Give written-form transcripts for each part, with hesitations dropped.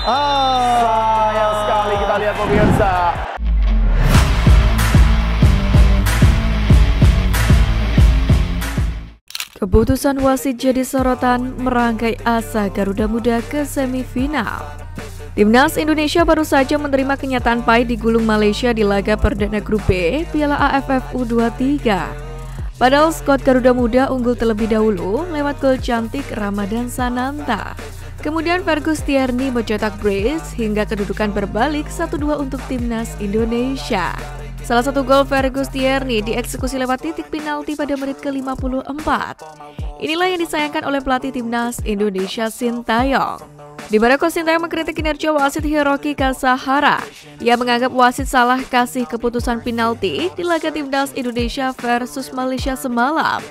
Sayang sekali, kita lihat pemirsa. Keputusan wasit jadi sorotan merangkai asa Garuda Muda ke semifinal. Timnas Indonesia baru saja menerima kenyataan pahit digulung Malaysia di laga perdana grup B Piala AFF U23. Padahal skuad Garuda Muda unggul terlebih dahulu lewat gol cantik Ramadan Sananta. Kemudian Fergus Tierney mencetak brace hingga kedudukan berbalik 1-2 untuk Timnas Indonesia. Salah satu gol Fergus Tierney dieksekusi lewat titik penalti pada menit ke-54. Inilah yang disayangkan oleh pelatih Timnas Indonesia Sintayong. Di mana Coach Sintayong mengkritik kinerja wasit Hiroki Kasahara. Ia menganggap wasit salah kasih keputusan penalti di laga Timnas Indonesia versus Malaysia semalam.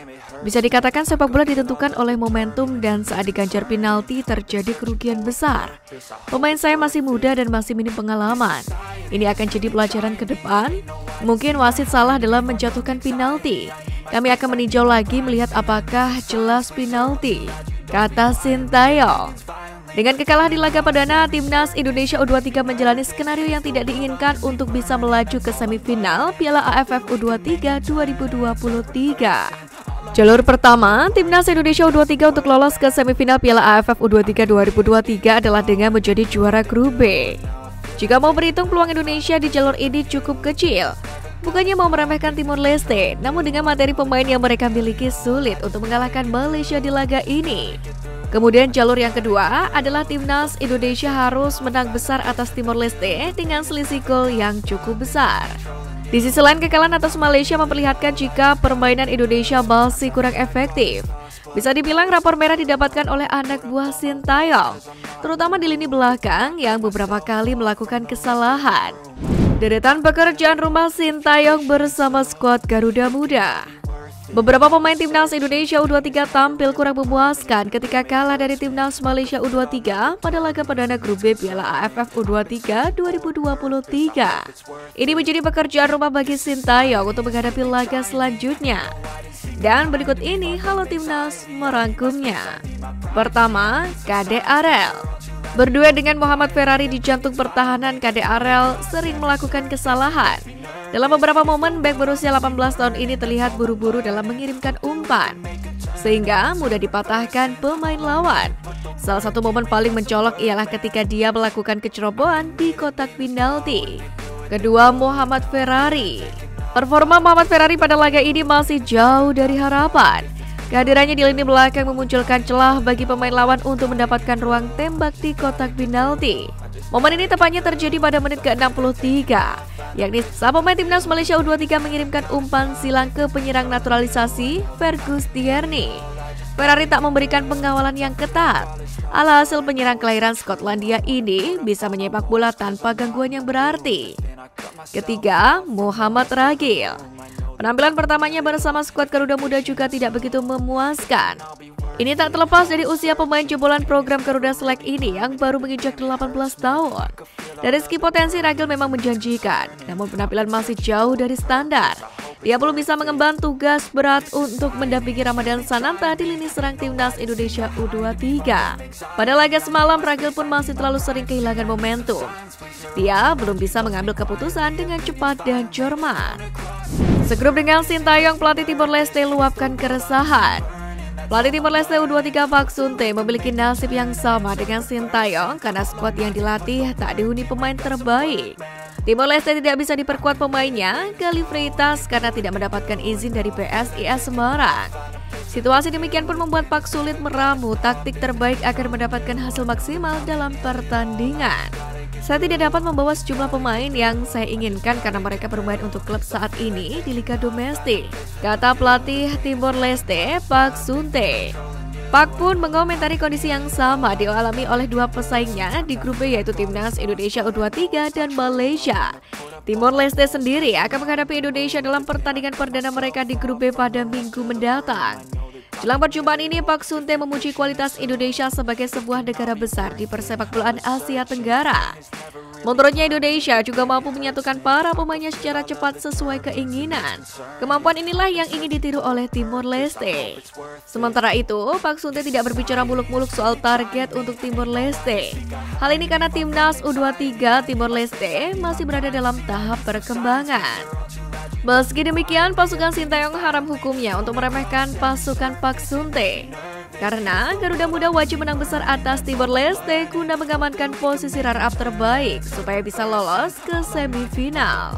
Bisa dikatakan sepak bola ditentukan oleh momentum dan saat diganjar penalti terjadi kerugian besar. Pemain saya masih muda dan masih minim pengalaman. Ini akan jadi pelajaran ke depan. Mungkin wasit salah dalam menjatuhkan penalti. Kami akan meninjau lagi melihat apakah jelas penalti, kata Sintayong. Dengan kekalahan di laga perdana, Timnas Indonesia U23 menjalani skenario yang tidak diinginkan untuk bisa melaju ke semifinal Piala AFF U23 2023. Jalur pertama, Timnas Indonesia U23 untuk lolos ke semifinal Piala AFF U23 2023 adalah dengan menjadi juara grup B. Jika mau berhitung peluang Indonesia di jalur ini cukup kecil. Bukannya mau meremehkan Timor Leste, namun dengan materi pemain yang mereka miliki sulit untuk mengalahkan Malaysia di laga ini. Kemudian jalur yang kedua adalah Timnas Indonesia harus menang besar atas Timor Leste dengan selisih gol yang cukup besar. Di sisi lain, kekalahan atas Malaysia memperlihatkan jika permainan Indonesia masih kurang efektif. Bisa dibilang rapor merah didapatkan oleh anak buah Sintayong, terutama di lini belakang yang beberapa kali melakukan kesalahan. Deretan pekerjaan rumah Sintayong bersama skuad Garuda Muda. Beberapa pemain Timnas Indonesia U23 tampil kurang memuaskan ketika kalah dari Timnas Malaysia U23 pada laga perdana grup B Piala AFF U23 2023. Ini menjadi pekerjaan rumah bagi Sintayong untuk menghadapi laga selanjutnya. Dan berikut ini Halo Timnas merangkumnya. Pertama, Kade Arel. Berdua dengan Muhammad Ferrari di jantung pertahanan, Kade Arel sering melakukan kesalahan. Dalam beberapa momen, bek berusia 18 tahun ini terlihat buru-buru dalam mengirimkan umpan, sehingga mudah dipatahkan pemain lawan. Salah satu momen paling mencolok ialah ketika dia melakukan kecerobohan di kotak penalti. Kedua, Muhammad Ferrari. Performa Muhammad Ferrari pada laga ini masih jauh dari harapan. Kehadirannya di lini belakang memunculkan celah bagi pemain lawan untuk mendapatkan ruang tembak di kotak penalti. Momen ini tepatnya terjadi pada menit ke-63, yakni saat pemain Timnas Malaysia U23 mengirimkan umpan silang ke penyerang naturalisasi Fergus Tierney. Ferrari tak memberikan pengawalan yang ketat. Alhasil penyerang kelahiran Skotlandia ini bisa menyepak bola tanpa gangguan yang berarti. Ketiga, Muhammad Ragil. Penampilan pertamanya bersama skuad Garuda Muda juga tidak begitu memuaskan. Ini tak terlepas dari usia pemain jebolan program Garuda Select ini yang baru menginjak 18 tahun. Dari segi potensi, Ragil memang menjanjikan, namun penampilan masih jauh dari standar. Dia belum bisa mengemban tugas berat untuk mendampingi Ramadan Sananta di lini serang Timnas Indonesia U23. Pada laga semalam, Ragil pun masih terlalu sering kehilangan momentum. Dia belum bisa mengambil keputusan dengan cepat dan cermat. Segrup dengan Sintayong, pelatih Timor Leste luapkan keresahan. Pelatih Timor Leste U23 Pak Sunte memiliki nasib yang sama dengan Sintayong karena skuad yang dilatih tak dihuni pemain terbaik. Timor Leste tidak bisa diperkuat pemainnya, Gali Freitas karena tidak mendapatkan izin dari PSIS Semarang. Situasi demikian pun membuat Pak sulit meramu taktik terbaik agar mendapatkan hasil maksimal dalam pertandingan. Saya tidak dapat membawa sejumlah pemain yang saya inginkan karena mereka bermain untuk klub saat ini di Liga Domestik, kata pelatih Timor Leste Pak Sunte. Pak pun mengomentari kondisi yang sama dialami oleh dua pesaingnya di grup B yaitu Timnas Indonesia U23 dan Malaysia. Timor Leste sendiri akan menghadapi Indonesia dalam pertandingan perdana mereka di grup B pada Minggu mendatang. Jelang perjumpaan ini, Pak Sunte memuji kualitas Indonesia sebagai sebuah negara besar di persepakbolaan Asia Tenggara. Menurutnya Indonesia juga mampu menyatukan para pemainnya secara cepat sesuai keinginan. Kemampuan inilah yang ingin ditiru oleh Timor Leste. Sementara itu, Pak Sunte tidak berbicara muluk-muluk soal target untuk Timor Leste. Hal ini karena timnas U23 Timor Leste masih berada dalam tahap perkembangan. Meski demikian, pasukan Sinteyong haram hukumnya untuk meremehkan pasukan Pak Sunte. Karena Garuda Muda wajib menang besar atas Timor Leste guna mengamankan posisi runner-up terbaik supaya bisa lolos ke semifinal.